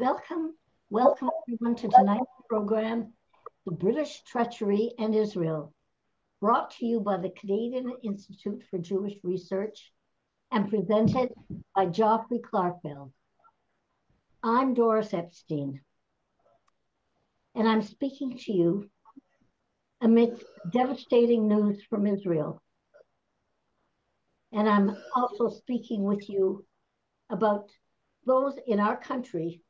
Welcome, welcome everyone to tonight's program, The British Treachery and Israel, brought to you by the Canadian Institute for Jewish Research and presented by Geoffrey Clarfield. I'm Doris Epstein, and I'm speaking to you amidst devastating news from Israel. And I'm also speaking with you about those in our country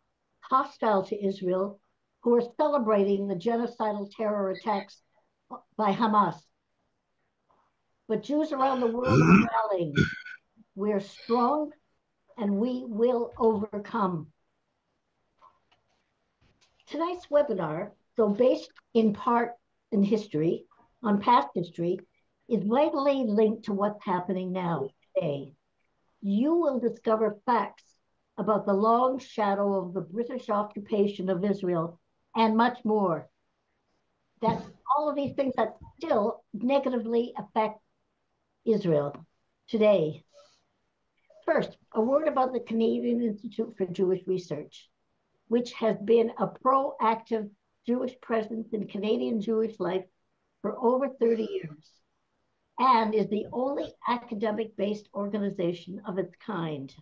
hostile to Israel who are celebrating the genocidal terror attacks by Hamas. But Jews around the world are rallying. We're strong and we will overcome. Tonight's webinar, though based in part in history, on past history, is vitally linked to what's happening now, today. You will discover facts about the long shadow of the British occupation of Israel and much more. That's all of these things that still negatively affect Israel today. First, a word about the Canadian Institute for Jewish Research, which has been a proactive Jewish presence in Canadian Jewish life for over 30 years and is the only academic-based organization of its kind.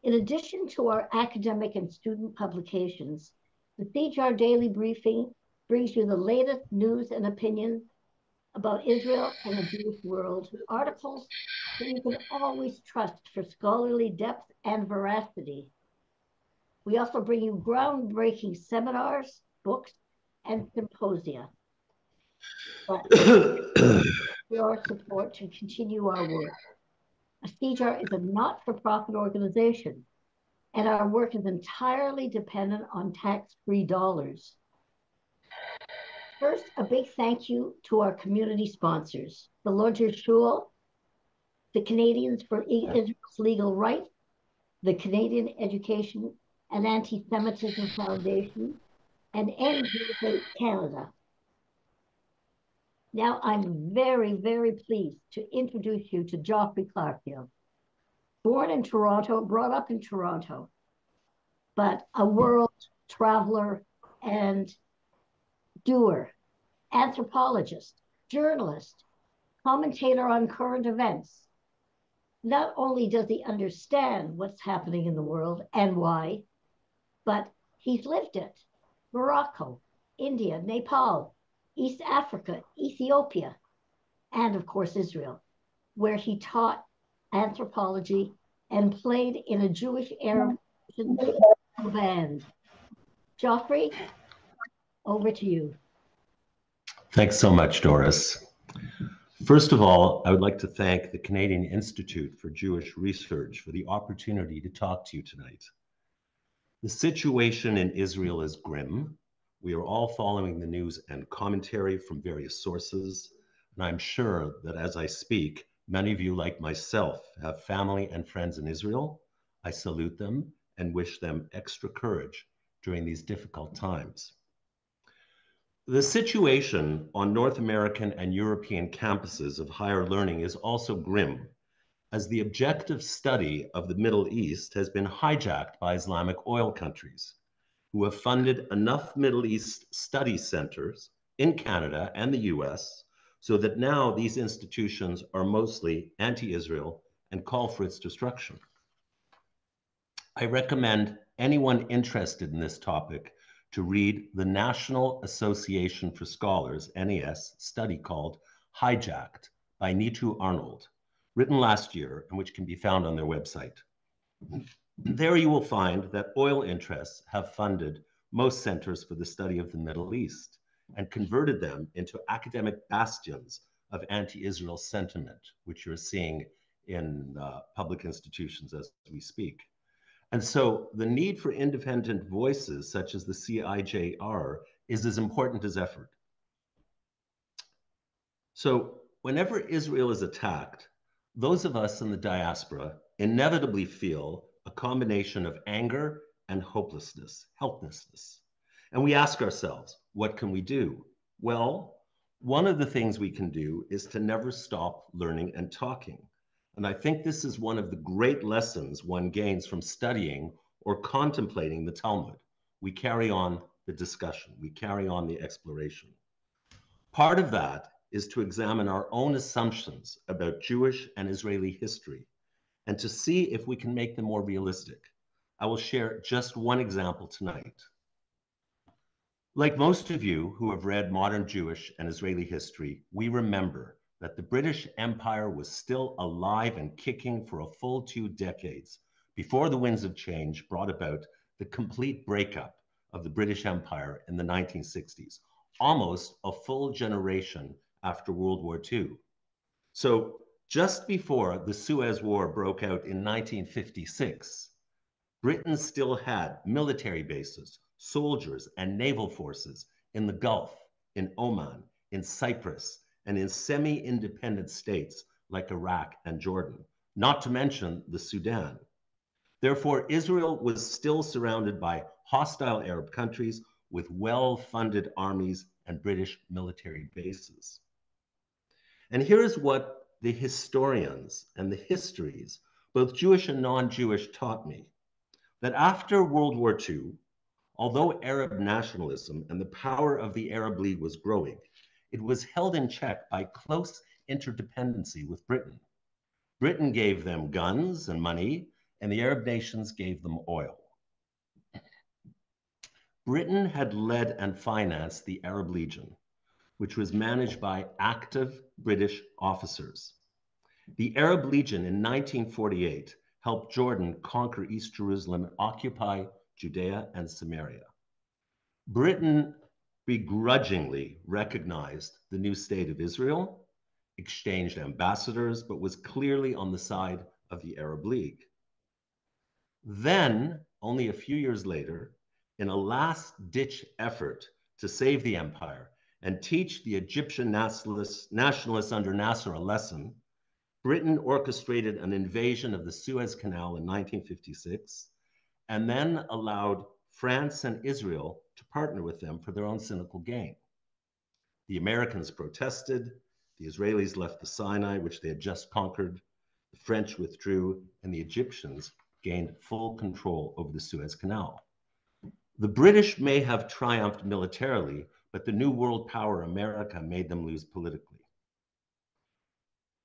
In addition to our academic and student publications, the CIJR Daily Briefing brings you the latest news and opinions about Israel and the Jewish world, articles that you can always trust for scholarly depth and veracity. We also bring you groundbreaking seminars, books, and symposia. Your support to continue our work. CIJR is a not-for-profit organization, and our work is entirely dependent on tax-free dollars. First, a big thank you to our community sponsors, the Lodger Shul, the Canadians for Israel's Legal Right, the Canadian Education and Anti-Semitism Foundation, and End Jewish Hate Canada. Now, I'm very, very pleased to introduce you to Geoffrey Clarfield. Born in Toronto, brought up in Toronto, but a world traveler and doer, anthropologist, journalist, commentator on current events. Not only does he understand what's happening in the world and why, but he's lived it. Morocco, India, Nepal, East Africa, Ethiopia, and of course Israel, where he taught anthropology and played in a Jewish Arab band. Geoffrey, over to you. Thanks so much, Doris. First of all, I would like to thank the Canadian Institute for Jewish Research for the opportunity to talk to you tonight. The situation in Israel is grim. We are all following the news and commentary from various sources, and I'm sure that as I speak, many of you, like myself, have family and friends in Israel. I salute them and wish them extra courage during these difficult times. The situation on North American and European campuses of higher learning is also grim, as the objective study of the Middle East has been hijacked by Islamic oil countries, who have funded enough Middle East study centers in Canada and the US so that now these institutions are mostly anti-Israel and call for its destruction. I recommend anyone interested in this topic to read the National Association for Scholars, NAS, study called Hijacked by Nitu Arnold, written last year and which can be found on their website. There you will find that oil interests have funded most centers for the study of the Middle East and converted them into academic bastions of anti-Israel sentiment, which you're seeing in public institutions as we speak. And so the need for independent voices such as the CIJR is as important as ever. So whenever Israel is attacked, those of us in the diaspora inevitably feel a combination of anger and hopelessness, helplessness. And we ask ourselves, what can we do? Well, one of the things we can do is to never stop learning and talking. And I think this is one of the great lessons one gains from studying or contemplating the Talmud. We carry on the discussion. We carry on the exploration. Part of that is to examine our own assumptions about Jewish and Israeli history and to see if we can make them more realistic. I will share just one example tonight. Like most of you who have read modern Jewish and Israeli history, we remember that the British Empire was still alive and kicking for a full 2 decades before the winds of change brought about the complete breakup of the British Empire in the 1960s, almost a full generation after World War II. So just before the Suez War broke out in 1956, Britain still had military bases, soldiers, and naval forces in the Gulf, in Oman, in Cyprus, and in semi-independent states like Iraq and Jordan, not to mention the Sudan. Therefore, Israel was still surrounded by hostile Arab countries with well-funded armies and British military bases. And here's what the historians and the histories, both Jewish and non-Jewish, taught me. That after World War II, although Arab nationalism and the power of the Arab League was growing, it was held in check by close interdependency with Britain. Britain gave them guns and money, and the Arab nations gave them oil. Britain had led and financed the Arab Legion, which was managed by active British officers. The Arab Legion in 1948 helped Jordan conquer East Jerusalem and occupy Judea and Samaria. Britain begrudgingly recognized the new state of Israel, exchanged ambassadors, but was clearly on the side of the Arab League. Then, only a few years later, in a last-ditch effort to save the empire and teach the Egyptian nationalists under Nasser a lesson, Britain orchestrated an invasion of the Suez Canal in 1956 and then allowed France and Israel to partner with them for their own cynical gain. The Americans protested, the Israelis left the Sinai, which they had just conquered, the French withdrew, and the Egyptians gained full control over the Suez Canal. The British may have triumphed militarily, but the new world power, America, made them lose politically.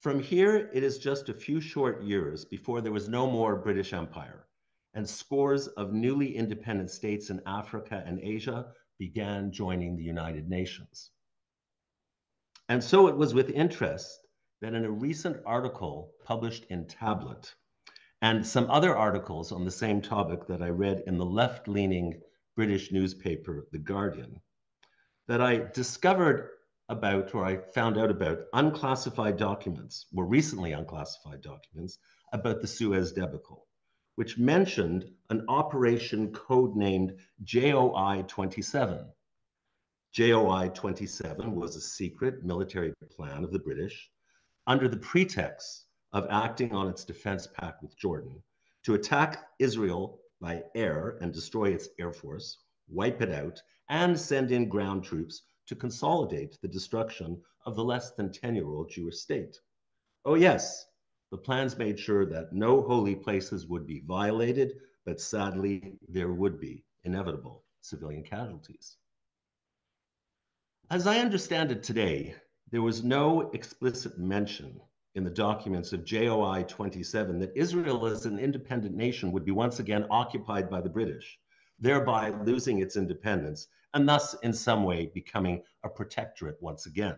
From here, it is just a few short years before there was no more British Empire, and scores of newly independent states in Africa and Asia began joining the United Nations. And so it was with interest that in a recent article published in Tablet, and some other articles on the same topic that I read in the left-leaning British newspaper, The Guardian, that I discovered about, or I found out about, unclassified documents, more recently unclassified documents, about the Suez debacle, which mentioned an operation codenamed JOI 27. JOI 27 was a secret military plan of the British under the pretext of acting on its defense pact with Jordan to attack Israel by air and destroy its air force, wipe it out, and send in ground troops to consolidate the destruction of the less than 10-year-old Jewish state. Oh yes, the plans made sure that no holy places would be violated, but sadly, there would be inevitable civilian casualties. As I understand it today, there was no explicit mention in the documents of JOI 27 that Israel as an independent nation would be once again occupied by the British, thereby losing its independence and thus in some way becoming a protectorate once again.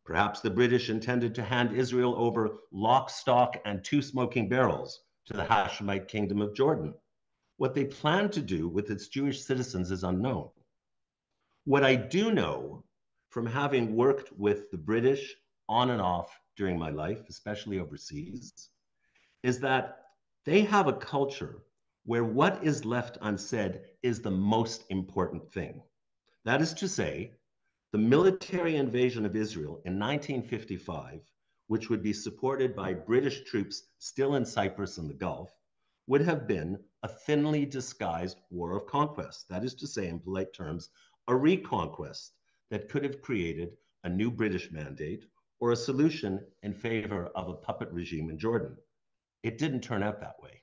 Perhaps the British intended to hand Israel over lock, stock, and 2 smoking barrels to the Hashemite kingdom of Jordan. What they planned to do with its Jewish citizens is unknown. What I do know from having worked with the British on and off during my life, especially overseas, is that they have a culture where what is left unsaid is the most important thing. That is to say, the military invasion of Israel in 1955, which would be supported by British troops still in Cyprus and the Gulf, would have been a thinly disguised war of conquest. That is to say, in polite terms, a reconquest that could have created a new British mandate or a solution in favor of a puppet regime in Jordan. It didn't turn out that way.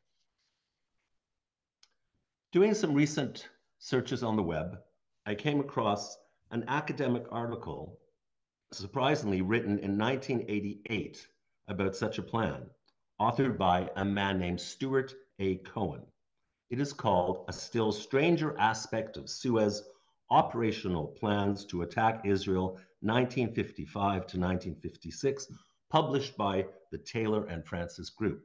Doing some recent searches on the web, I came across an academic article, surprisingly written in 1988, about such a plan, authored by a man named Stuart A. Cohen. It is called A Still Stranger Aspect of Suez Operational Plans to Attack Israel 1955 to 1956, published by the Taylor and Francis Group.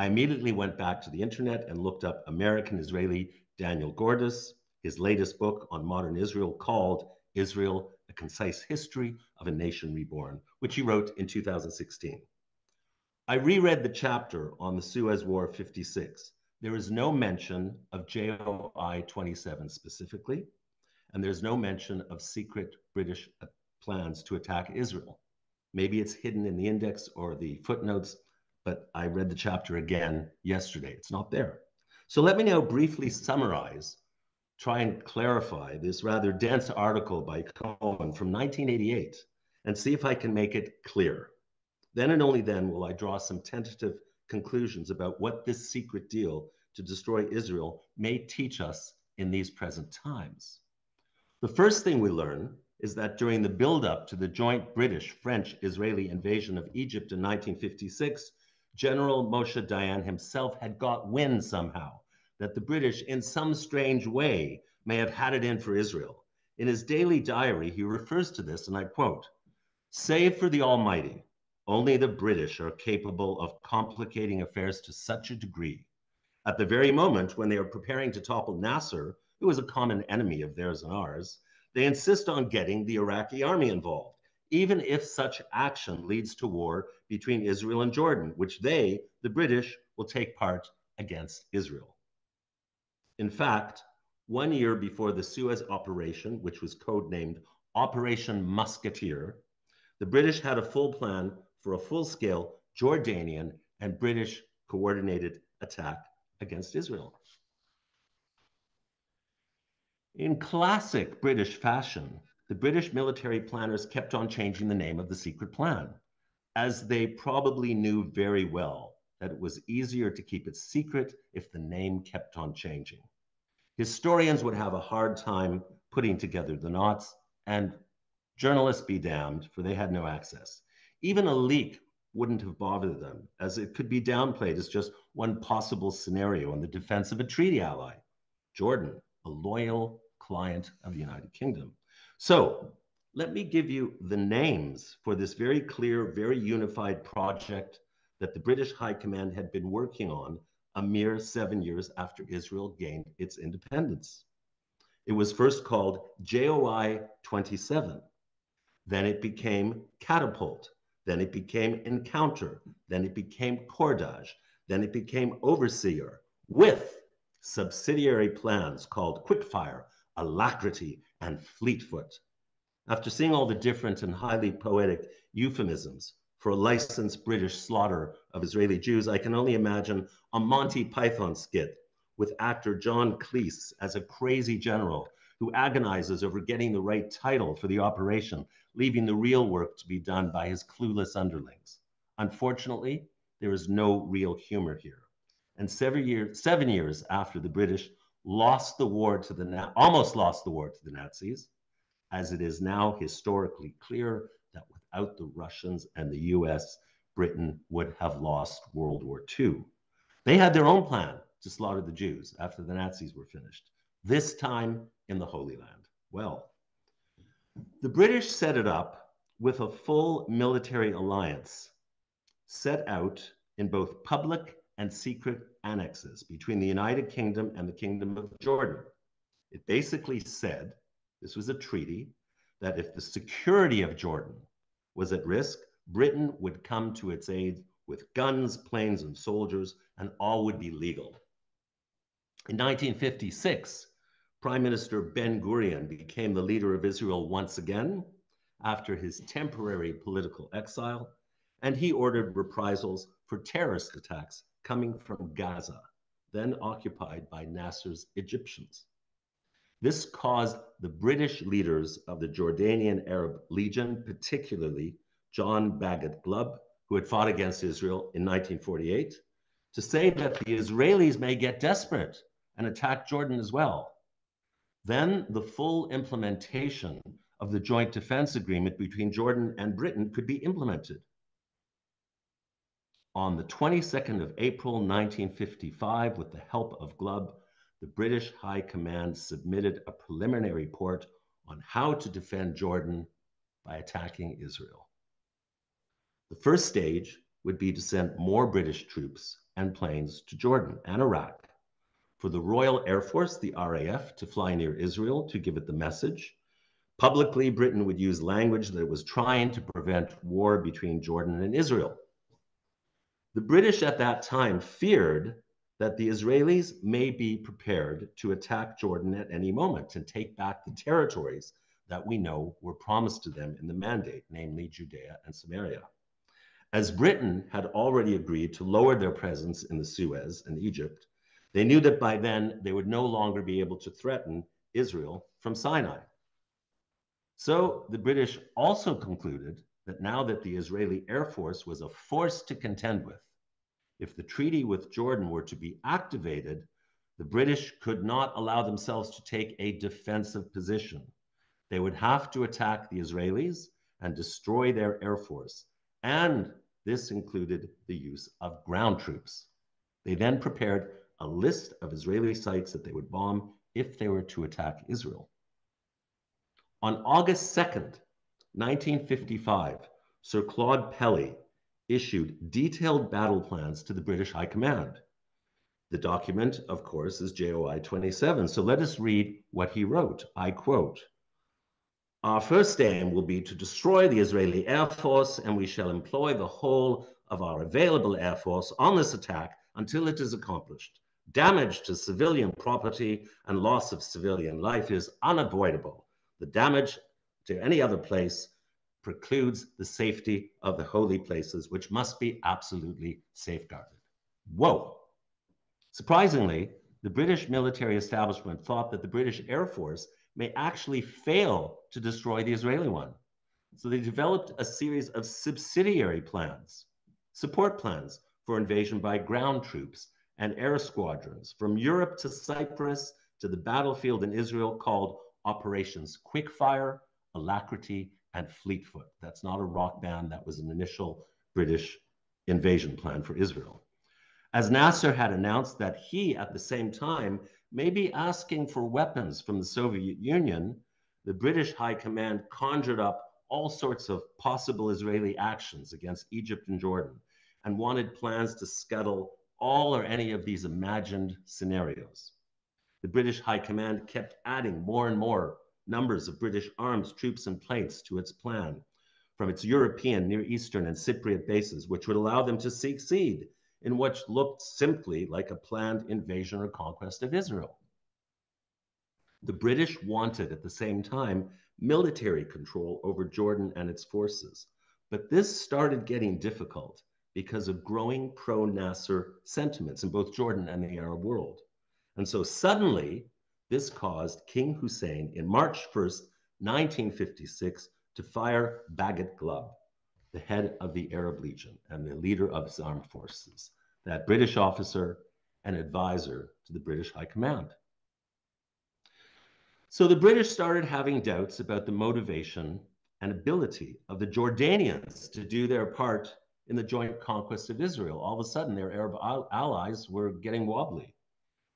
I immediately went back to the internet and looked up American-Israeli Daniel Gordis, his latest book on modern Israel called Israel, A Concise History of a Nation Reborn, which he wrote in 2016. I reread the chapter on the Suez War of 56. There is no mention of JOI 27 specifically, and there's no mention of secret British plans to attack Israel. Maybe it's hidden in the index or the footnotes, but I read the chapter again yesterday. It's not there. So let me now briefly summarize, try and clarify this rather dense article by Cohen from 1988 and see if I can make it clear. Then and only then will I draw some tentative conclusions about what this secret deal to destroy Israel may teach us in these present times. The first thing we learn is that during the buildup to the joint British-French-Israeli invasion of Egypt in 1956, General Moshe Dayan himself had got wind somehow that the British, in some strange way, may have had it in for Israel. In his daily diary, he refers to this, and I quote, "Save for the Almighty, only the British are capable of complicating affairs to such a degree. At the very moment when they are preparing to topple Nasser, who is a common enemy of theirs and ours, they insist on getting the Iraqi army involved, even if such action leads to war between Israel and Jordan, which they, the British, will take part against Israel." In fact, 1 year before the Suez operation, which was codenamed Operation Musketeer, the British had a full plan for a full-scale Jordanian and British coordinated attack against Israel. In classic British fashion, the British military planners kept on changing the name of the secret plan, as they probably knew very well that it was easier to keep it secret if the name kept on changing. Historians would have a hard time putting together the knots, and journalists be damned, for they had no access. Even a leak wouldn't have bothered them, as it could be downplayed as just one possible scenario in the defense of a treaty ally, Jordan, a loyal client of the United Kingdom. So let me give you the names for this very clear, very unified project that the British High Command had been working on a mere 7 years after Israel gained its independence. It was first called JOI 27. Then it became Catapult. Then it became Encounter. Then it became Cordage. Then it became Overseer, with subsidiary plans called Quickfire, Alacrity, and Fleetfoot. After seeing all the different and highly poetic euphemisms for a licensed British slaughter of Israeli Jews, I can only imagine a Monty Python skit with actor John Cleese as a crazy general who agonizes over getting the right title for the operation, leaving the real work to be done by his clueless underlings. Unfortunately, there is no real humor here. And 7 years after the British almost lost the war to the Nazis, as it is now historically clear that without the Russians and the US, Britain would have lost World War II. They had their own plan to slaughter the Jews after the Nazis were finished, this time in the Holy Land. Well, the British set it up with a full military alliance set out in both public and secret annexes between the United Kingdom and the Kingdom of Jordan. It basically said, this was a treaty, that if the security of Jordan was at risk, Britain would come to its aid with guns, planes, and soldiers, and all would be legal. In 1956, Prime Minister Ben Gurion became the leader of Israel once again after his temporary political exile, and he ordered reprisals for terrorist attacks coming from Gaza, then occupied by Nasser's Egyptians. This caused the British leaders of the Jordanian Arab Legion, particularly John Bagot Glubb, who had fought against Israel in 1948, to say that the Israelis may get desperate and attack Jordan as well. Then the full implementation of the joint defense agreement between Jordan and Britain could be implemented. On the 22nd of April, 1955, with the help of Glubb, the British High Command submitted a preliminary report on how to defend Jordan by attacking Israel. The first stage would be to send more British troops and planes to Jordan and Iraq. For the Royal Air Force, the RAF, to fly near Israel to give it the message. Publicly, Britain would use language that it was trying to prevent war between Jordan and Israel. The British at that time feared that the Israelis may be prepared to attack Jordan at any moment and take back the territories that we know were promised to them in the mandate, namely Judea and Samaria. As Britain had already agreed to lower their presence in the Suez and Egypt, they knew that by then they would no longer be able to threaten Israel from Sinai. So the British also concluded that now that the Israeli Air Force was a force to contend with, if the treaty with Jordan were to be activated, the British could not allow themselves to take a defensive position. They would have to attack the Israelis and destroy their Air Force, and this included the use of ground troops. They then prepared a list of Israeli sites that they would bomb if they were to attack Israel. On August 2nd, 1955, Sir Claude Pelly issued detailed battle plans to the British High Command. The document, of course, is JOI 27. So let us read what he wrote. I quote, "Our first aim will be to destroy the Israeli Air Force, and we shall employ the whole of our available Air Force on this attack until it is accomplished. Damage to civilian property and loss of civilian life is unavoidable. The damage to any other place precludes the safety of the holy places, which must be absolutely safeguarded." Whoa. Surprisingly, the British military establishment thought that the British Air Force may actually fail to destroy the Israeli one. So they developed a series of subsidiary plans, support plans for invasion by ground troops and air squadrons from Europe to Cyprus to the battlefield in Israel, called Operations Quickfire, Alacrity, and Fleetfoot. That's not a rock band. That was an initial British invasion plan for Israel. As Nasser had announced that he, at the same time, may be asking for weapons from the Soviet Union, the British High Command conjured up all sorts of possible Israeli actions against Egypt and Jordan and wanted plans to scuttle all or any of these imagined scenarios. The British High Command kept adding more and more numbers of British arms, troops, and planes to its plan from its European, Near Eastern, and Cypriot bases, which would allow them to succeed in what looked simply like a planned invasion or conquest of Israel. The British wanted, at the same time, military control over Jordan and its forces. But this started getting difficult because of growing pro-Nasser sentiments in both Jordan and the Arab world. And so suddenly, this caused King Hussein in March 1st, 1956, to fire Bagat Glubb, the head of the Arab Legion and the leader of his armed forces, that British officer and advisor to the British High Command. So the British started having doubts about the motivation and ability of the Jordanians to do their part in the joint conquest of Israel. All of a sudden, their Arab allies were getting wobbly.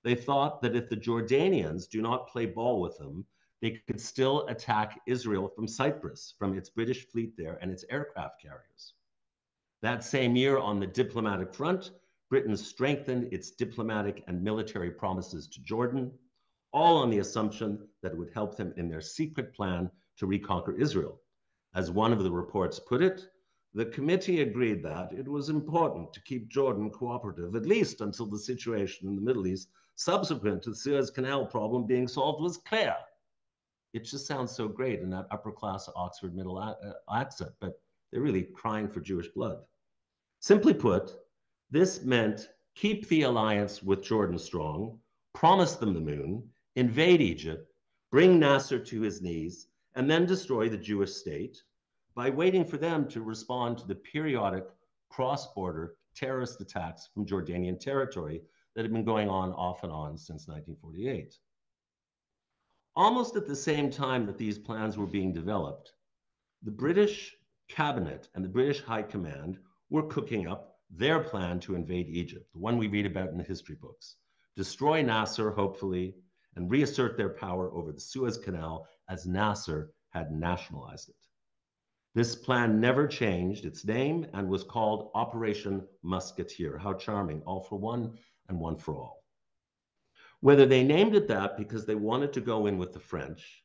They thought that if the Jordanians do not play ball with them, they could still attack Israel from Cyprus, from its British fleet there and its aircraft carriers. That same year, on the diplomatic front, Britain strengthened its diplomatic and military promises to Jordan, all on the assumption that it would help them in their secret plan to reconquer Israel. As one of the reports put it, the committee agreed that it was important to keep Jordan cooperative, at least until the situation in the Middle East subsequent to the Suez Canal problem being solved was clear. It just sounds so great in that upper-class Oxford middle accent, but they're really crying for Jewish blood. Simply put, this meant keep the alliance with Jordan strong, promise them the moon, invade Egypt, bring Nasser to his knees, and then destroy the Jewish state by waiting for them to respond to the periodic cross-border terrorist attacks from Jordanian territory that had been going on off and on since 1948. Almost at the same time that these plans were being developed, the British cabinet and the British High Command were cooking up their plan to invade Egypt, the one we read about in the history books, destroy Nasser, hopefully, and reassert their power over the Suez Canal as Nasser had nationalized it. This plan never changed its name and was called Operation Musketeer. How charming, all for one and one for all. Whether they named it that because they wanted to go in with the French,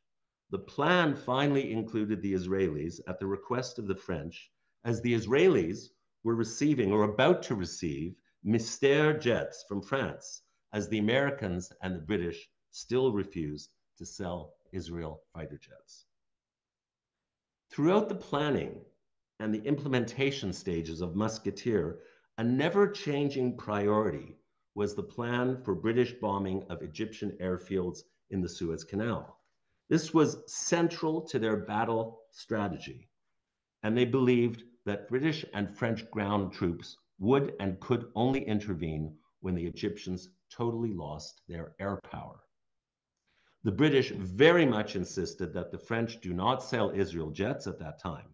the plan finally included the Israelis at the request of the French, as the Israelis were receiving or about to receive Mystère jets from France, as the Americans and the British still refused to sell Israel fighter jets. Throughout the planning and the implementation stages of Musketeer, a never-changing priority was the plan for British bombing of Egyptian airfields in the Suez Canal. This was central to their battle strategy, and they believed that British and French ground troops would and could only intervene when the Egyptians totally lost their air power. The British very much insisted that the French do not sell Israel jets at that time.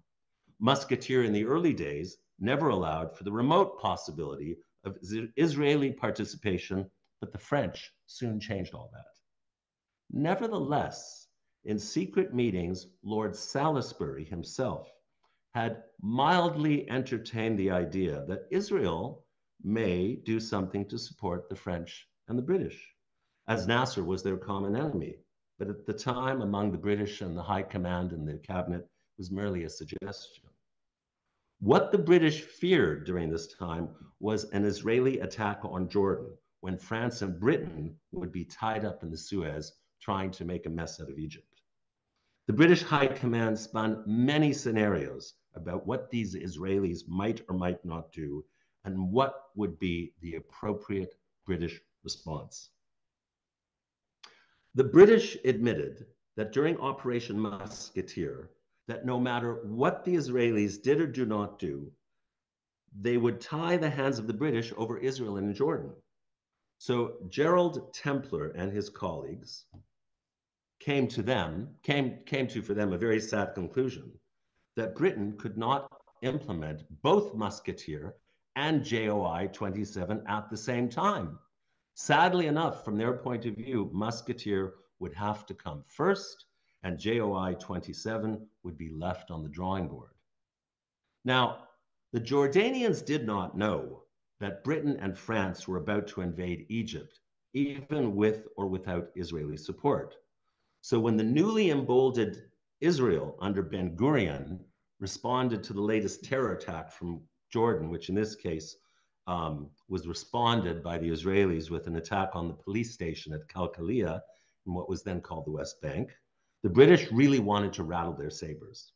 Musketeer in the early days never allowed for the remote possibility of Israeli participation, but the French soon changed all that. Nevertheless, in secret meetings, Lord Salisbury himself had mildly entertained the idea that Israel may do something to support the French and the British, as Nasser was their common enemy. But at the time, among the British and the High Command and the cabinet, was merely a suggestion. What the British feared during this time was an Israeli attack on Jordan, when France and Britain would be tied up in the Suez trying to make a mess out of Egypt. The British High Command spun many scenarios about what these Israelis might or might not do and what would be the appropriate British response. The British admitted that during Operation Musketeer, that no matter what the Israelis did or do not do, they would tie the hands of the British over Israel and Jordan. So Gerald Templer and his colleagues came to for them a very sad conclusion, that Britain could not implement both Musketeer and JOI 27 at the same time. Sadly enough, from their point of view, Musketeer would have to come first, and JOI 27 would be left on the drawing board. Now, the Jordanians did not know that Britain and France were about to invade Egypt, even with or without Israeli support. So when the newly emboldened Israel under Ben-Gurion responded to the latest terror attack from Jordan, which in this case was responded by the Israelis with an attack on the police station at Kalkalia in what was then called the West Bank, the British really wanted to rattle their sabers.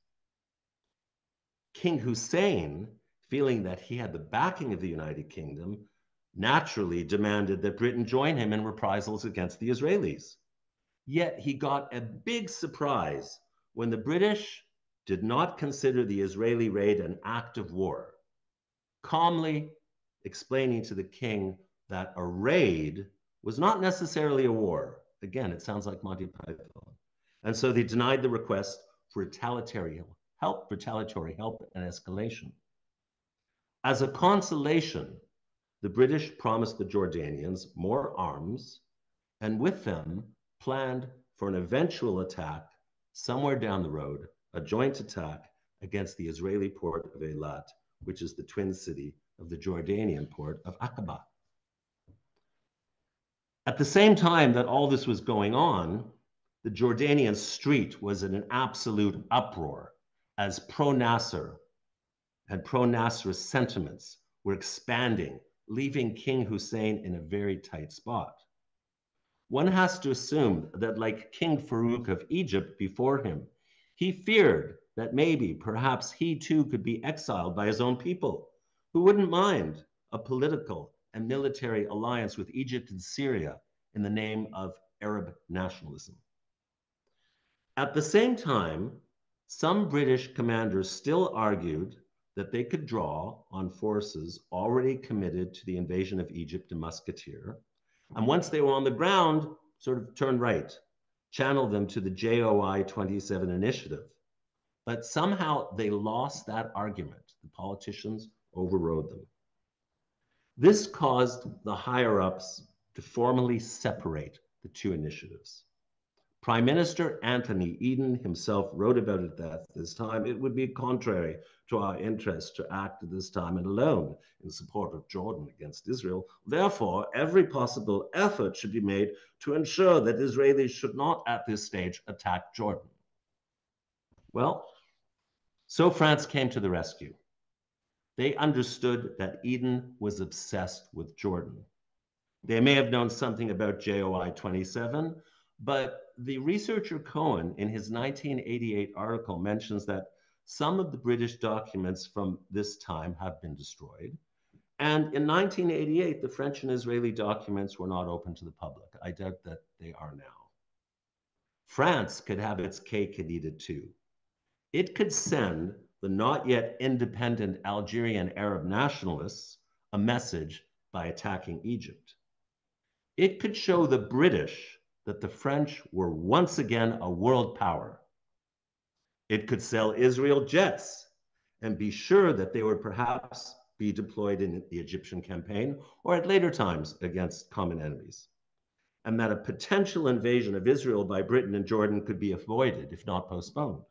King Hussein, feeling that he had the backing of the United Kingdom, naturally demanded that Britain join him in reprisals against the Israelis. Yet he got a big surprise when the British did not consider the Israeli raid an act of war, calmly explaining to the king that a raid was not necessarily a war. Again, it sounds like Monty Python. And so they denied the request for retaliatory help and escalation. As a consolation, the British promised the Jordanians more arms, and with them planned for an eventual attack somewhere down the road, a joint attack against the Israeli port of Eilat, which is the twin city of the Jordanian port of Aqaba. At the same time that all this was going on, the Jordanian street was in an absolute uproar as pro-Nasser and pro-Nasserist sentiments were expanding, leaving King Hussein in a very tight spot. One has to assume that, like King Farouk of Egypt before him, he feared that maybe, perhaps he too could be exiled by his own people, who wouldn't mind a political and military alliance with Egypt and Syria in the name of Arab nationalism. At the same time, some British commanders still argued that they could draw on forces already committed to the invasion of Egypt and Musketeer, And once they were on the ground, sort of turned right, channeled them to the JOI 27 initiative. But somehow they lost that argument. The politicians overrode them. This caused the higher-ups to formally separate the two initiatives. Prime Minister Anthony Eden himself wrote about it at this time. It would be contrary to our interest to act at this time and alone in support of Jordan against Israel. Therefore, every possible effort should be made to ensure that Israelis should not at this stage attack Jordan. Well, so France came to the rescue. They understood that Eden was obsessed with Jordan. They may have known something about JOI 27, but the researcher Cohen, in his 1988 article, mentions that some of the British documents from this time have been destroyed. And in 1988, the French and Israeli documents were not open to the public. I doubt that they are now. France could have its cake and eat it too. It could send the not yet independent Algerian Arab nationalists a message by attacking Egypt. It could show the British that the French were once again a world power. It could sell Israel jets and be sure that they would perhaps be deployed in the Egyptian campaign or at later times against common enemies, and that a potential invasion of Israel by Britain and Jordan could be avoided, if not postponed.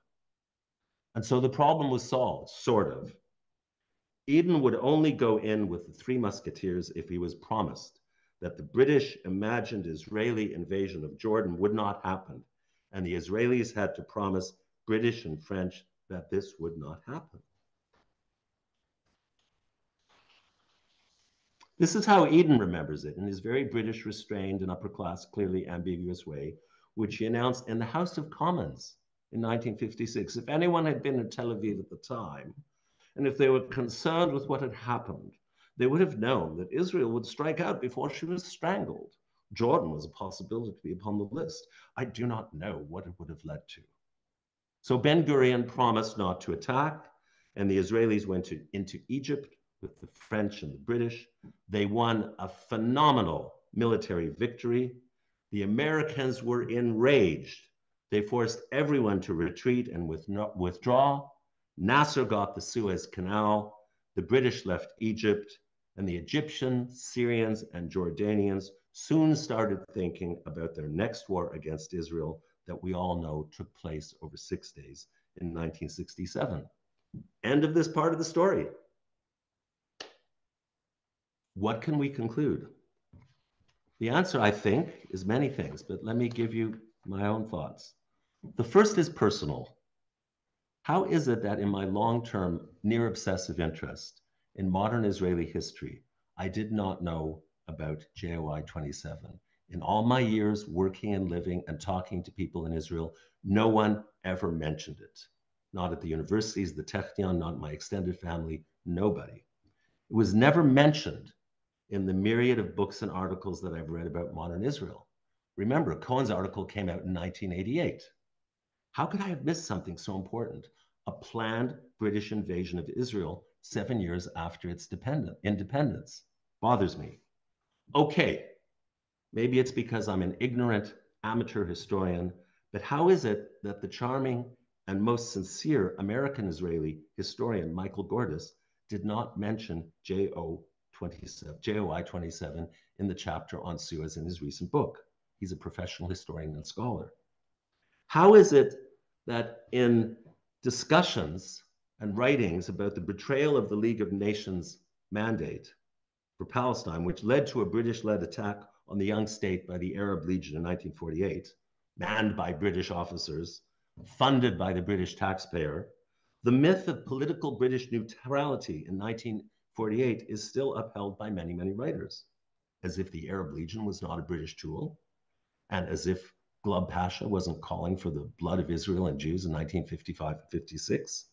And so the problem was solved, sort of. Eden would only go in with the Three Musketeers if he was promised that the British imagined Israeli invasion of Jordan would not happen, and the Israelis had to promise British and French that this would not happen. This is how Eden remembers it in his very British, restrained, and upper-class, clearly ambiguous way, which he announced in the House of Commons in 1956. If anyone had been in Tel Aviv at the time, and if they were concerned with what had happened, they would have known that Israel would strike out before she was strangled. Jordan was a possibility upon the list. I do not know what it would have led to. So Ben-Gurion promised not to attack, and the Israelis went into Egypt with the French and the British. They won a phenomenal military victory. The Americans were enraged. They forced everyone to retreat and withdraw. Nasser got the Suez Canal. The British left Egypt, and the Egyptians, Syrians, and Jordanians soon started thinking about their next war against Israel that we all know took place over 6 days in 1967. End of this part of the story. What can we conclude? The answer, I think, is many things, but let me give you my own thoughts. The first is personal. How is it that in my long-term, near-obsessive interest in modern Israeli history, I did not know about JOI 27? In all my years working and living and talking to people in Israel, no one ever mentioned it. Not at the universities, the Technion, not my extended family, nobody. It was never mentioned in the myriad of books and articles that I've read about modern Israel. Remember, Cohen's article came out in 1988. How could I have missed something so important? A planned British invasion of Israel 7 years after its independence. Bothers me. Okay, maybe it's because I'm an ignorant amateur historian, but how is it that the charming and most sincere American Israeli historian Michael Gordis did not mention JOI 27 in the chapter on Suez in his recent book? He's a professional historian and scholar. How is it that in discussions and writings about the betrayal of the League of Nations mandate for Palestine, which led to a British-led attack on the young state by the Arab Legion in 1948, manned by British officers, funded by the British taxpayer, the myth of political British neutrality in 1948 is still upheld by many, many writers, as if the Arab Legion was not a British tool, and as if Glub Pasha wasn't calling for the blood of Israel and Jews in 1955 and 56.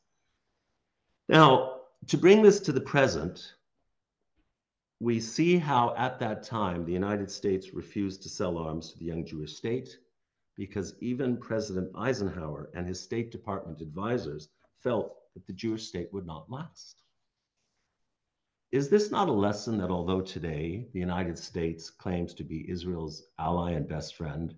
Now, to bring this to the present, we see how at that time the United States refused to sell arms to the young Jewish state because even President Eisenhower and his State Department advisors felt that the Jewish state would not last. Is this not a lesson that although today the United States claims to be Israel's ally and best friend,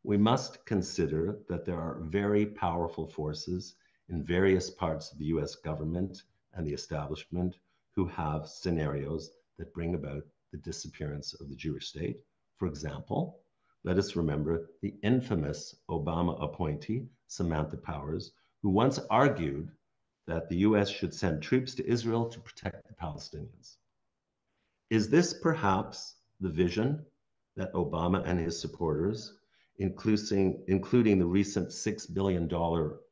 we must consider that there are very powerful forces in various parts of the US government and the establishment who have scenarios that bring about the disappearance of the Jewish state? For example, let us remember the infamous Obama appointee, Samantha Powers, who once argued that the US should send troops to Israel to protect the Palestinians. Is this perhaps the vision that Obama and his supporters, including the recent $6 billion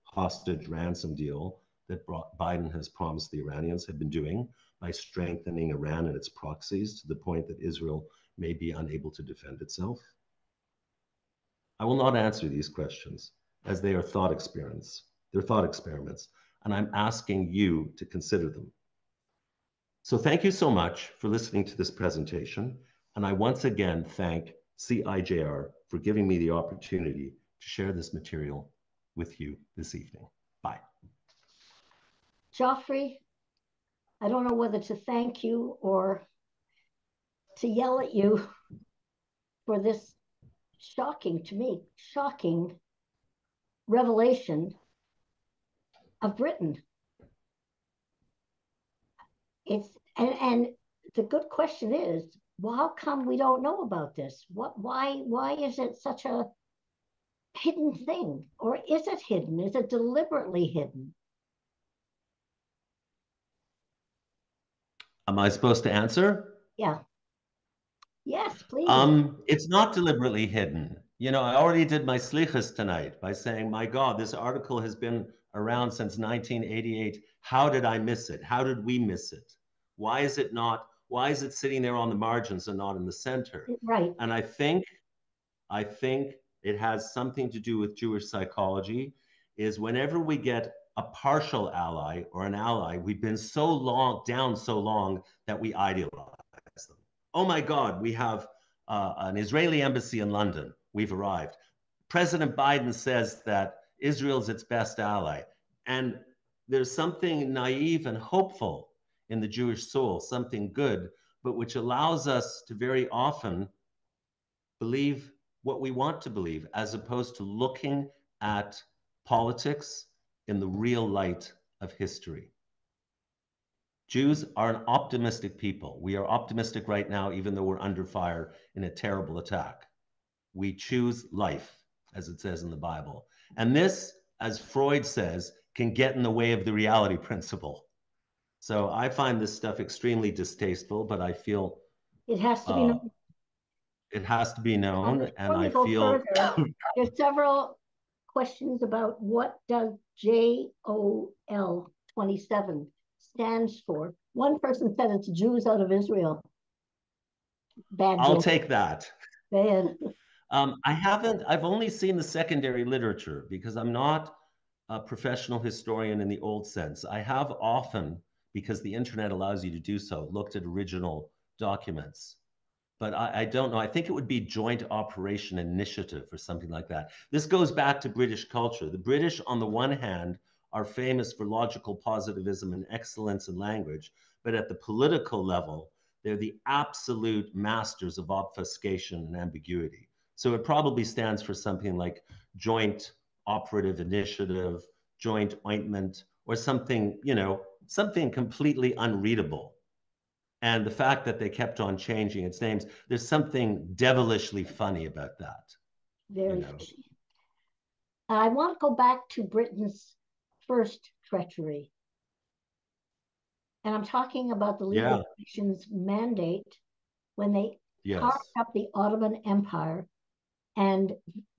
hostage ransom deal that Biden has promised the Iranians, have been doing by strengthening Iran and its proxies to the point that Israel may be unable to defend itself? I will not answer these questions as they are thought experiments. They're thought experiments, and I'm asking you to consider them. So thank you so much for listening to this presentation, and I once again thank CIJR for giving me the opportunity to share this material with you this evening. Bye. Geoffrey, I don't know whether to thank you or to yell at you for this shocking, to me, shocking revelation of Britain. And the good question is, well, how come we don't know about this? Why is it such a hidden thing? Or is it hidden? Is it deliberately hidden? Am I supposed to answer? Yeah. Yes, please. It's not deliberately hidden. You know, I already did my slichas tonight by saying, my God, this article has been around since 1988. How did I miss it? How did we miss it? Why is it sitting there on the margins and not in the center? Right. And I think it has something to do with Jewish psychology, is whenever we get a partial ally or an ally, we've been so long that we idealize them. Oh my God, we have an Israeli embassy in London. We've arrived. President Biden says that Israel's its best ally. And there's something naive and hopeful in the Jewish soul, something good, but which allows us to very often believe what we want to believe, as opposed to looking at politics in the real light of history. Jews are an optimistic people. We are optimistic right now, even though we're under fire in a terrible attack. We choose life, as it says in the Bible. And this, as Freud says, can get in the way of the reality principle. So I find this stuff extremely distasteful, but I feel it has to be known. It has to be known, and I go feel further, there's several questions about what does JOL 27 stands for. One person said it's Jews out of Israel. Bad I'll joke. take that. Bad. I've only seen the secondary literature because I'm not a professional historian in the old sense. I have often, because the internet allows you to do so, looked at original documents. But I don't know. I think it would be Joint Operation Initiative or something like that. This goes back to British culture. The British, on the one hand, are famous for logical positivism and excellence in language, but at the political level, they're the absolute masters of obfuscation and ambiguity. So it probably stands for something like Joint Operative Initiative, Joint Ointment, or something, you know, something completely unreadable. And the fact that they kept on changing its names, there's something devilishly funny about that. Very fishy. I want to go back to Britain's first treachery. And I'm talking about the League of Nations mandate when they carved up the Ottoman Empire and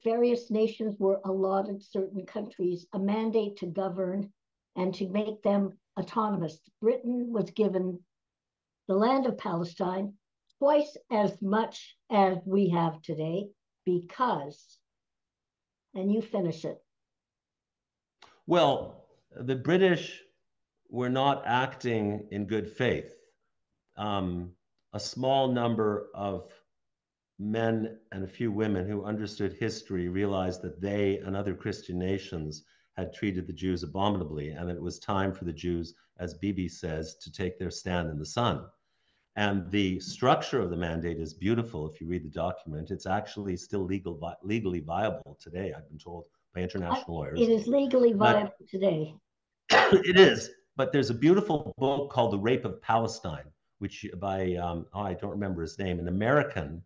various nations were allotted certain countries a mandate to govern and to make them autonomous. Britain was given the land of Palestine twice as much as we have today because, and you finish it. Well, the British were not acting in good faith. A small number of men and a few women who understood history realized that they and other Christian nations had treated the Jews abominably, and that it was time for the Jews, as Bibi says, to take their stand in the sun. And the structure of the mandate is beautiful. If you read the document, it's actually still legally viable today, I've been told by international lawyers. It is legally viable today. It is, but there's a beautiful book called The Rape of Palestine, which by, I don't remember his name, an American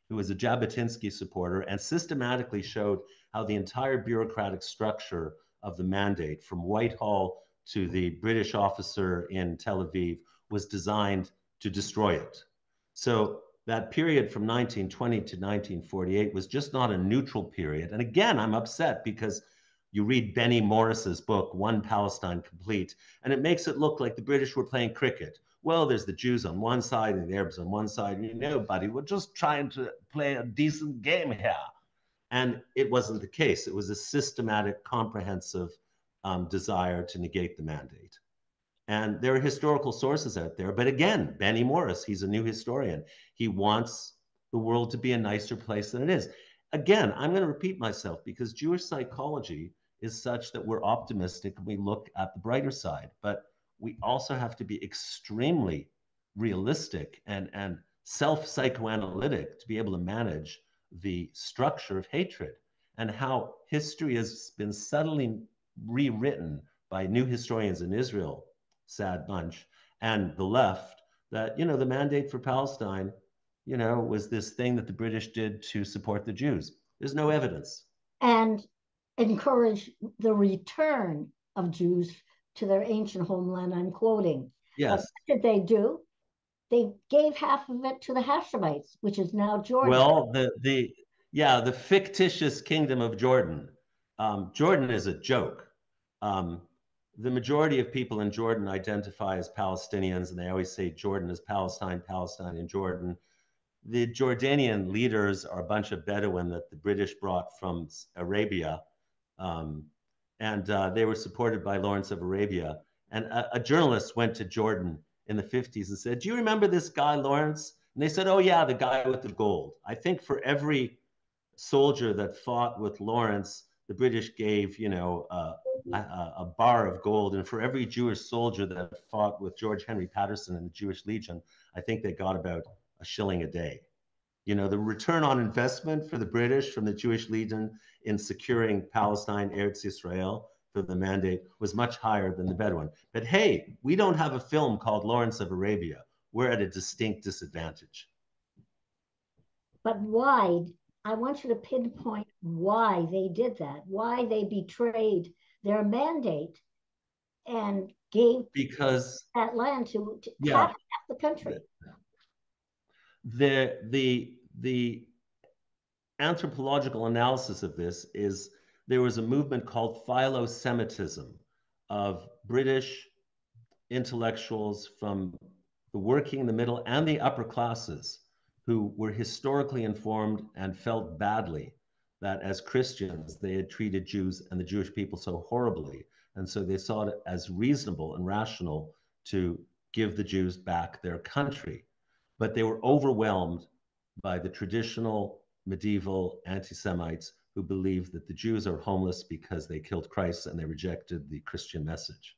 who was a Jabotinsky supporter and systematically showed how the entire bureaucratic structure of the mandate from Whitehall to the British officer in Tel Aviv was designed to destroy it. So that period from 1920 to 1948 was just not a neutral period. And again, I'm upset because you read Benny Morris's book, One Palestine Complete, and it makes it look like the British were playing cricket. Well, there's the Jews on one side and the Arabs on one side. And you know, buddy, we're just trying to play a decent game here. And it wasn't the case. It was a systematic, comprehensive desire to negate the mandate. And there are historical sources out there. But again, Benny Morris, he's a new historian. He wants the world to be a nicer place than it is. Again, I'm going to repeat myself because Jewish psychology is such that we're optimistic and we look at the brighter side. But we also have to be extremely realistic and self-psychoanalytic to be able to manage the structure of hatred and how history has been subtly rewritten by new historians in Israel, sad bunch, and the left, that, you know, the mandate for Palestine, you know, was this thing that the British did to support the Jews. There's no evidence. And encourage the return of Jews to their ancient homeland, I'm quoting. Yes. But what did they do? They gave half of it to the Hashemites, which is now Jordan. Well, the fictitious kingdom of Jordan. Jordan is a joke. The majority of people in Jordan identify as Palestinians, and they always say Jordan is Palestine, Palestine and Jordan. The Jordanian leaders are a bunch of Bedouin that the British brought from Arabia, and they were supported by Lawrence of Arabia. And a journalist went to Jordan in the 50s and said, "Do you remember this guy, Lawrence?" And they said, "Oh yeah, the guy with the gold." I think for every soldier that fought with Lawrence, the British gave, you know, a bar of gold. And for every Jewish soldier that fought with George Henry Patterson in the Jewish Legion, I think they got about a shilling a day. You know, the return on investment for the British from the Jewish Legion in securing Palestine, Eretz Israel, for the mandate was much higher than the Bedouin. But hey, we don't have a film called Lawrence of Arabia. We're at a distinct disadvantage. But why? I want you to pinpoint why they did that, why they betrayed their mandate and gave that land to half the country. The anthropological analysis of this is there was a movement called philo-Semitism of British intellectuals from the working, the middle, and the upper classes who were historically informed and felt badly that as Christians they had treated Jews and the Jewish people so horribly. And so they saw it as reasonable and rational to give the Jews back their country. But they were overwhelmed by the traditional medieval anti-Semites who believed that the Jews are homeless because they killed Christ and they rejected the Christian message.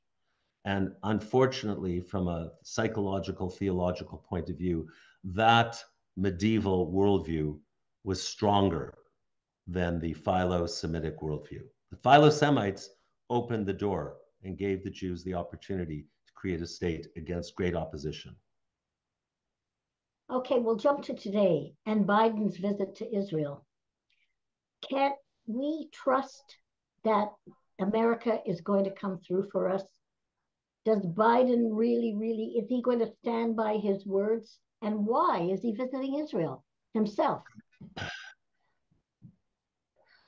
And unfortunately, from a psychological, theological point of view, that medieval worldview was stronger than the Philo-Semitic worldview. The Philo-Semites opened the door and gave the Jews the opportunity to create a state against great opposition. Okay, we'll jump to today and Biden's visit to Israel. Can we trust that America is going to come through for us? Does Biden really, is he going to stand by his words? And why is he visiting Israel himself?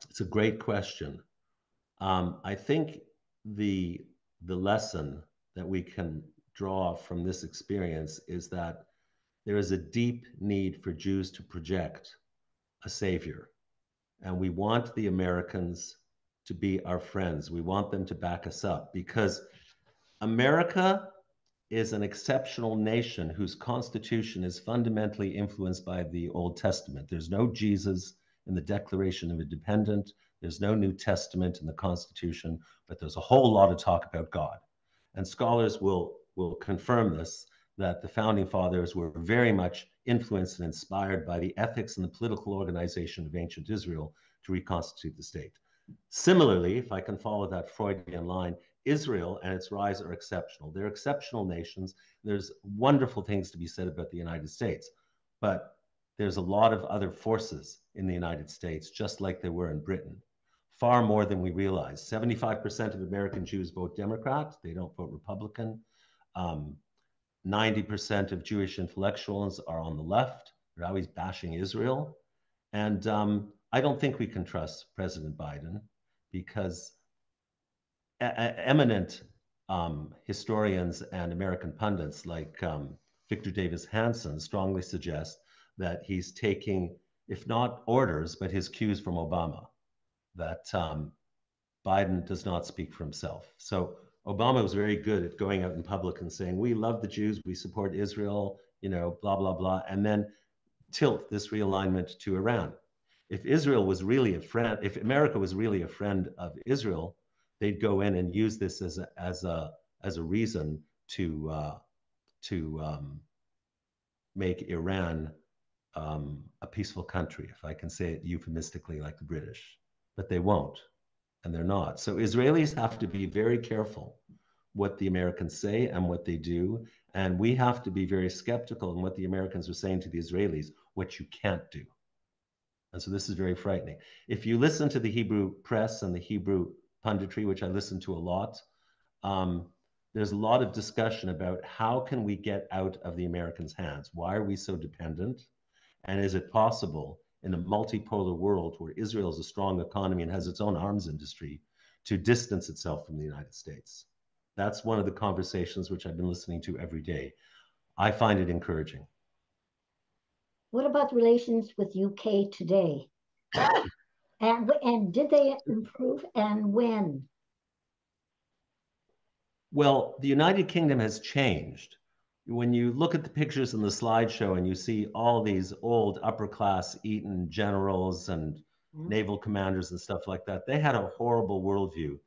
It's a great question. I think the lesson that we can draw from this experience is that there is a deep need for Jews to project a savior. And we want the Americans to be our friends. We want them to back us up because America is an exceptional nation whose constitution is fundamentally influenced by the Old Testament. There's no Jesus in the Declaration of Independence. There's no New Testament in the Constitution, but there's a whole lot of talk about God. And scholars will confirm this, that the founding fathers were very much influenced and inspired by the ethics and the political organization of ancient Israel to reconstitute the state. Similarly, if I can follow that Freudian line, Israel and its rise are exceptional. They're exceptional nations. There's wonderful things to be said about the United States, but there's a lot of other forces in the United States, just like there were in Britain, far more than we realize. 75% of American Jews vote Democrat. They don't vote Republican. 90% of Jewish intellectuals are on the left. They're always bashing Israel. And I don't think we can trust President Biden because eminent historians and American pundits like Victor Davis Hanson strongly suggest that he's taking, if not orders, but his cues from Obama, that Biden does not speak for himself. So Obama was very good at going out in public and saying, we love the Jews, we support Israel, you know, blah, blah, blah, and then tilt this realignment to Iran. If Israel was really a friend, if America was really a friend of Israel, they'd go in and use this as a reason to make Iran a peaceful country, if I can say it euphemistically, like the British. But they won't, and they're not. So Israelis have to be very careful what the Americans say and what they do, and we have to be very skeptical in what the Americans are saying to the Israelis, what you can't do. And so this is very frightening. If you listen to the Hebrew press and the Hebrew punditry, which I listen to a lot, there's a lot of discussion about how can we get out of the Americans' hands? Why are we so dependent? And is it possible in a multipolar world where Israel is a strong economy and has its own arms industry to distance itself from the United States? That's one of the conversations which I've been listening to every day. I find it encouraging. What about relations with UK today? And did they improve, and when? Well, the United Kingdom has changed. When you look at the pictures in the slideshow and you see all these old upper class Eton generals and naval commanders and stuff like that, they had a horrible worldview.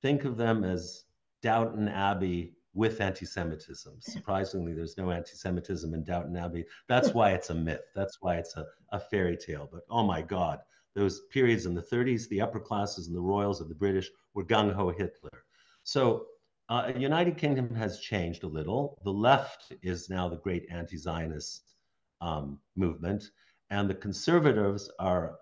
Think of them as Downton Abbey with anti-Semitism. Surprisingly, there's no anti-Semitism in Downton Abbey. That's why it's a myth. That's why it's a fairy tale. But oh my God, those periods in the 30s, the upper classes and the royals of the British were gung-ho Hitler. So United Kingdom has changed a little. The left is now the great anti-Zionist movement, and the conservatives are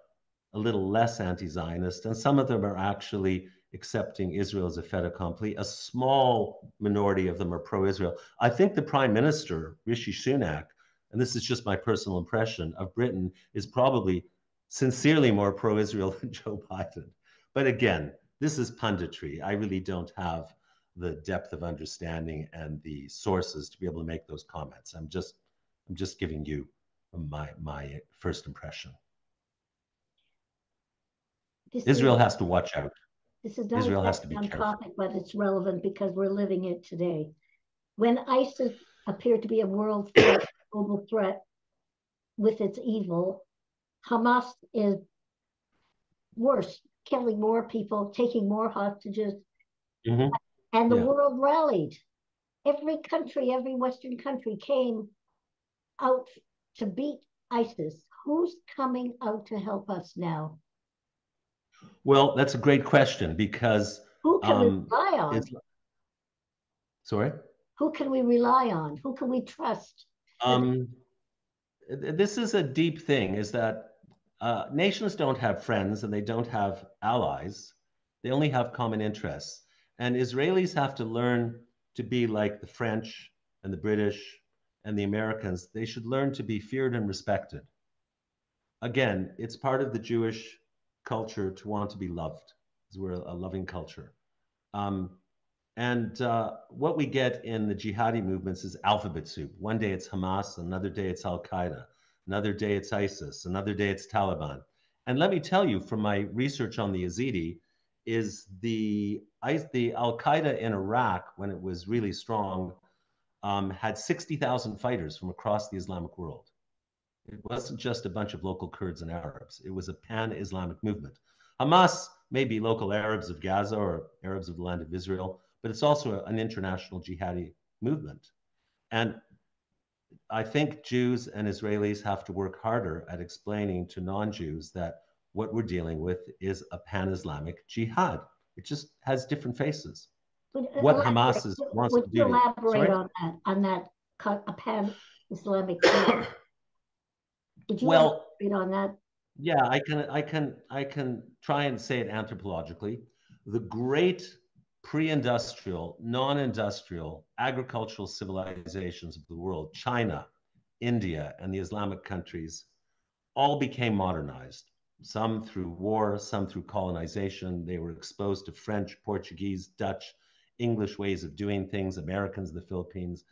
a little less anti-Zionist, and some of them are actually accepting Israel as a fait accompli. A small minority of them are pro-Israel. I think the Prime Minister, Rishi Sunak, and this is just my personal impression of Britain, is probably sincerely more pro-Israel than Joe Biden. But again, this is punditry. I really don't have the depth of understanding and the sources to be able to make those comments. I'm just giving you my first impression. Israel has to watch out. This is not Israel has to be on careful. topic, but it's relevant because we're living it today. When ISIS appeared to be a world threat, global threat with its evil, Hamas is worse, killing more people, taking more hostages, and the world rallied. Every country, every Western country came out to beat ISIS. Who's coming out to help us now? Well, that's a great question because who can we rely on? Sorry? Who can we rely on? Who can we trust? This is a deep thing, is that nations don't have friends and they don't have allies. They only have common interests. And Israelis have to learn to be like the French and the British and the Americans. They should learn to be feared and respected. Again, it's part of the Jewish culture to want to be loved, because we're a loving culture. What we get in the jihadi movements is alphabet soup. One day it's Hamas, another day it's Al-Qaeda, another day it's ISIS, another day it's Taliban. And let me tell you, from my research on the Yazidi, is the Al-Qaeda in Iraq, when it was really strong, had 60,000 fighters from across the Islamic world. It wasn't just a bunch of local Kurds and Arabs. It was a pan-Islamic movement. Hamas may be local Arabs of Gaza or Arabs of the land of Israel, but it's also an international jihadi movement. And I think Jews and Israelis have to work harder at explaining to non-Jews that what we're dealing with is a pan-Islamic jihad. It just has different faces. What Hamas wants Would to you do to, elaborate sorry? on that a pan-Islamic jihad? Would you Well, elaborate on that? yeah, I can try and say it anthropologically. The great pre-industrial, non-industrial, agricultural civilizations of the world, China, India, and the Islamic countries, all became modernized. Some through war, some through colonization. They were exposed to French, Portuguese, Dutch, English ways of doing things, Americans, the Philippines.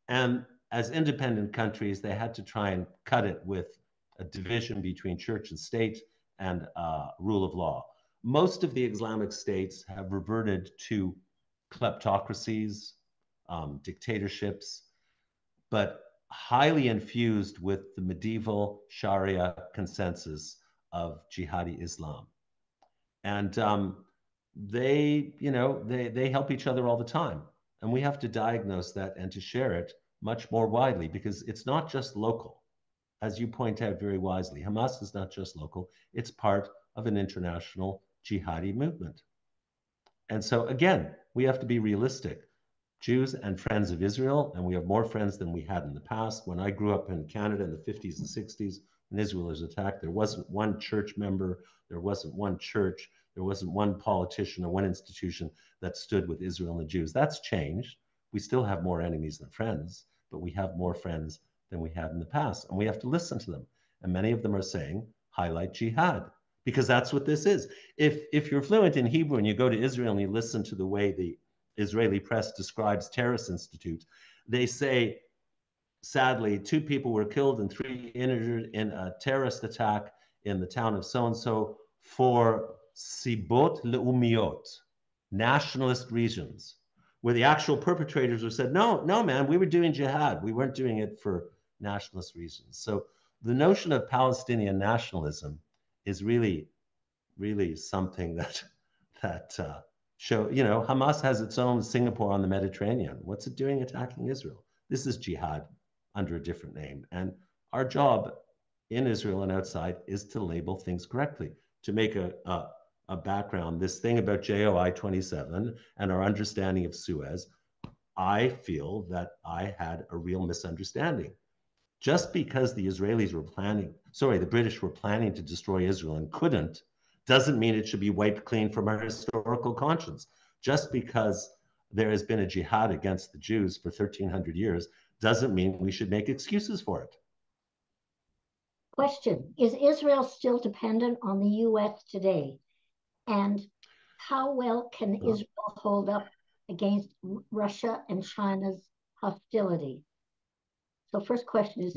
And as independent countries, they had to try and cut it with a division between church and state and rule of law. Most of the Islamic states have reverted to kleptocracies, dictatorships, but highly infused with the medieval Sharia consensus of jihadi Islam. And they help each other all the time. And we have to diagnose that and to share it much more widely because it's not just local. As you point out very wisely, Hamas is not just local, it's part of an international jihadi movement. And so, again, we have to be realistic. Jews and friends of Israel, and we have more friends than we had in the past. When I grew up in Canada in the 50s and 60s, when Israel was attacked, there wasn't one church member, there wasn't one church, there wasn't one politician or one institution that stood with Israel and the Jews. That's changed. We still have more enemies than friends, but we have more friends than we had in the past, and we have to listen to them. And many of them are saying, highlight jihad, because that's what this is. If you're fluent in Hebrew and you go to Israel and you listen to the way the Israeli press describes terrorist institute, they say, sadly, 2 people were killed and 3 injured in a terrorist attack in the town of so-and-so for sibot leumiyot, nationalist reasons, where the actual perpetrators were said, no, no, man, we were doing jihad. We weren't doing it for nationalist reasons. So the notion of Palestinian nationalism is really, really something that Hamas has its own Singapore on the Mediterranean. What's it doing attacking Israel? This is jihad under a different name. And our job in Israel and outside is to label things correctly, to make a background. This thing about JOI 27 and our understanding of Suez, I feel that I had a real misunderstanding. Just because the British were planning to destroy Israel and couldn't, doesn't mean it should be wiped clean from our historical conscience. Just because there has been a jihad against the Jews for 1,300 years doesn't mean we should make excuses for it. Question: Is Israel still dependent on the U.S. today? And how well can Israel hold up against Russia and China's hostility? So first question is,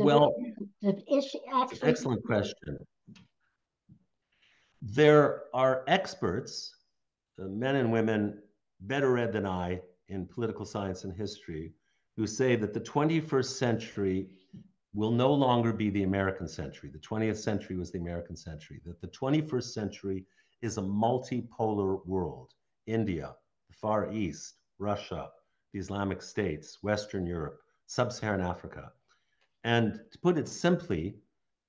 is she actually... Excellent question. There are experts, men and women better read than I in political science and history, who say that the 21st century will no longer be the American century. The 20th century was the American century. That the 21st century is a multipolar world. India, the Far East, Russia, the Islamic states, Western Europe, Sub-Saharan Africa. And to put it simply,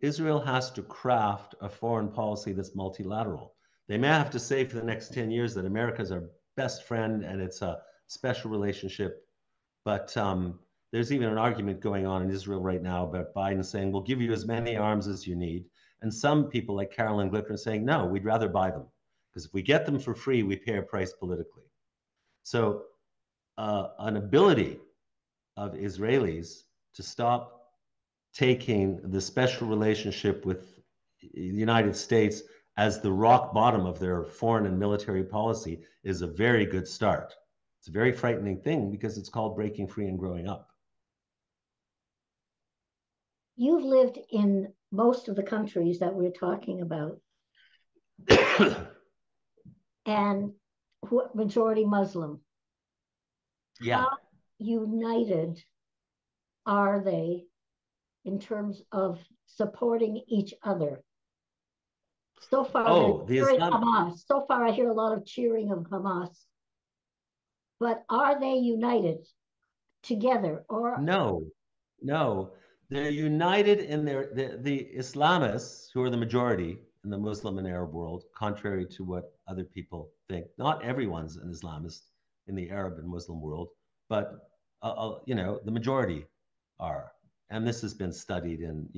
Israel has to craft a foreign policy that's multilateral. They may have to say for the next 10 years that America is our best friend and it's a special relationship. But there's even an argument going on in Israel right now about Biden saying, we'll give you as many arms as you need. And some people like Carolyn Glicker are saying, no, we'd rather buy them. Because if we get them for free, we pay a price politically. So an ability of Israelis to stop taking the special relationship with the United States as the rock bottom of their foreign and military policy is a very good start. It's a very frightening thing because it's called breaking free and growing up. You've lived in most of the countries that we're talking about, and majority Muslim. Yeah. How united are they in terms of supporting each other? So far, Hamas. So far, I hear a lot of cheering of Hamas. But are they united together? Or no. they're united in the Islamists, who are the majority in the Muslim and Arab world, contrary to what other people think. Not everyone's an Islamist in the Arab and Muslim world, but the majority are. And this has been studied and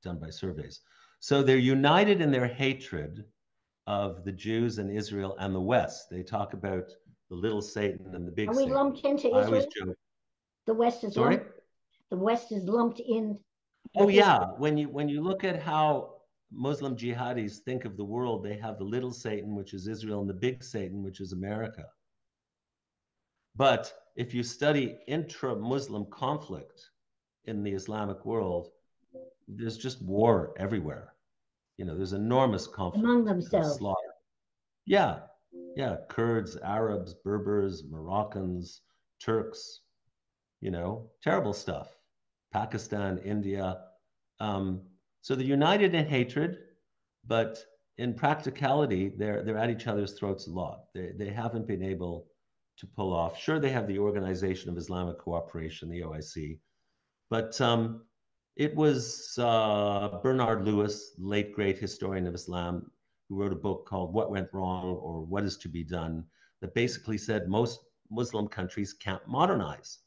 done by surveys. So they're united in their hatred of the Jews and Israel and the West. They talk about the little Satan and the big Are we Satan. lumped into I always Israel? joke. The West is Sorry? lumped. The West is lumped in Oh with yeah, Israel. when you look at how Muslim jihadis think of the world, they have the little Satan, which is Israel, and the big Satan, which is America. But if you study intra-Muslim conflict in the Islamic world, there's just war everywhere. There's enormous Among conflict and themselves. slaughter. Yeah, yeah, Kurds, Arabs, Berbers, Moroccans, Turks, terrible stuff. Pakistan, India. Um, so they're united in hatred, but in practicality, they're at each other's throats a lot. They haven't been able to pull off. Sure, they have the Organization of Islamic Cooperation, the OIC, but it was Bernard Lewis, late great historian of Islam, who wrote a book called What Went Wrong or What Is to Be Done, that basically said most Muslim countries can't modernize.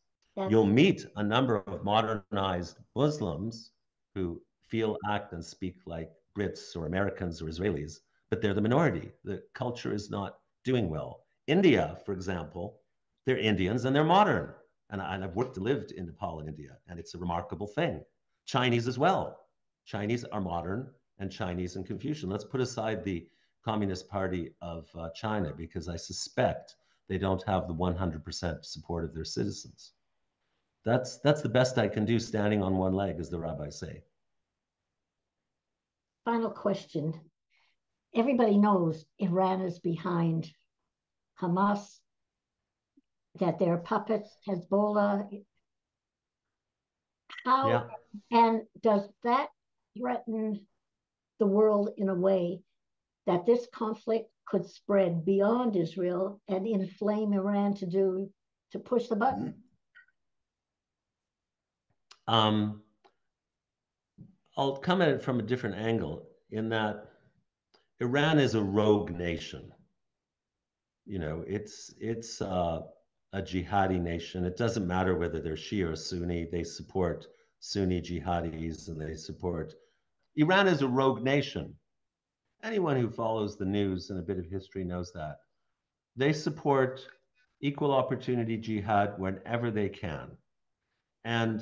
You'll meet a number of modernized Muslims who feel, act, and speak like Brits or Americans or Israelis, but they're the minority. The culture is not doing well. India, for example, they're Indians and they're modern. And I've worked and lived in Nepal and India, and it's a remarkable thing. Chinese as well. Chinese are modern, and Chinese and Confucian. Let's put aside the Communist Party of China, because I suspect they don't have the 100% support of their citizens. That's the best I can do, standing on one leg, as the rabbis say. Final question. Everybody knows Iran is behind Hamas, that they're puppets, Hezbollah. How Yeah. and does that threaten the world in a way that this conflict could spread beyond Israel and inflame Iran to push the button? I'll come at it from a different angle, in that Iran is a rogue nation. It's a jihadi nation. It doesn't matter whether they're Shia or Sunni. They support Sunni jihadis, and they support. Iran is a rogue nation. Anyone who follows the news and a bit of history knows that. They support equal opportunity jihad whenever they can. And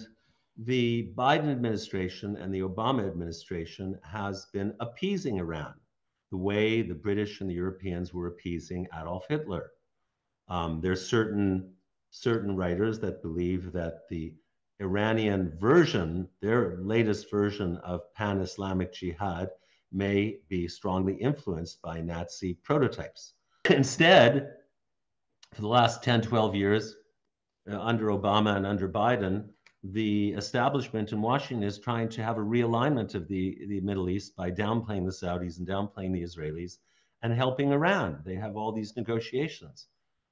the Biden administration and the Obama administration has been appeasing Iran the way the British and the Europeans were appeasing Adolf Hitler. There's certain writers that believe that the Iranian version, their latest version of pan-Islamic jihad, may be strongly influenced by Nazi prototypes. Instead, for the last 10, 12 years, under Obama and under Biden, the establishment in Washington is trying to have a realignment of the Middle East by downplaying the Saudis and downplaying the Israelis and helping Iran. They have all these negotiations.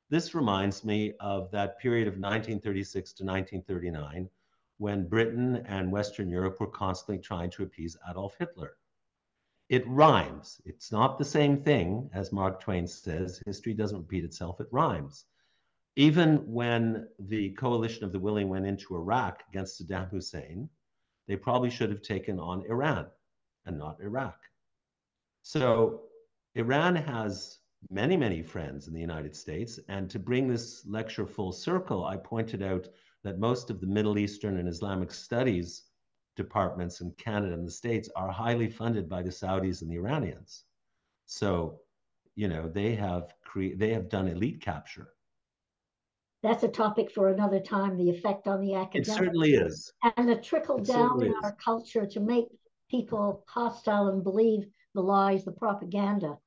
This reminds me of that period of 1936 to 1939, when Britain and Western Europe were constantly trying to appease Adolf Hitler. It rhymes. It's not the same thing, as Mark Twain says. History doesn't repeat itself, it rhymes. Even when the coalition of the willing went into Iraq against Saddam Hussein, they probably should have taken on Iran and not Iraq. So Iran has many, many friends in the United States. And to bring this lecture full circle, I pointed out that most of the Middle Eastern and Islamic studies departments in Canada and the States are highly funded by the Saudis and the Iranians. So, they have done elite capture. That's a topic for another time, the effect on the It academic certainly is. and the trickle It down certainly in is. our culture to make people hostile and believe the lies, the propaganda.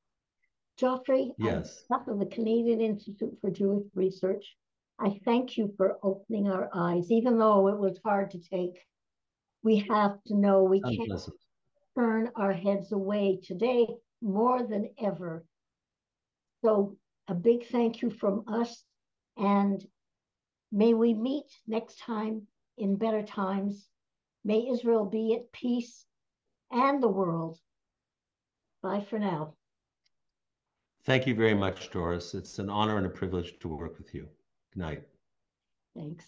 Geoffrey, on Yes. behalf of the Canadian Institute for Jewish Research, I thank you for opening our eyes, even though it was hard to take. We have to know we can't Unpleasant. turn our heads away today more than ever. So a big thank you from us, and may we meet next time in better times. May Israel be at peace and the world. Bye for now. Thank you very much, Doris. It's an honor and a privilege to work with you. Good night. Thanks.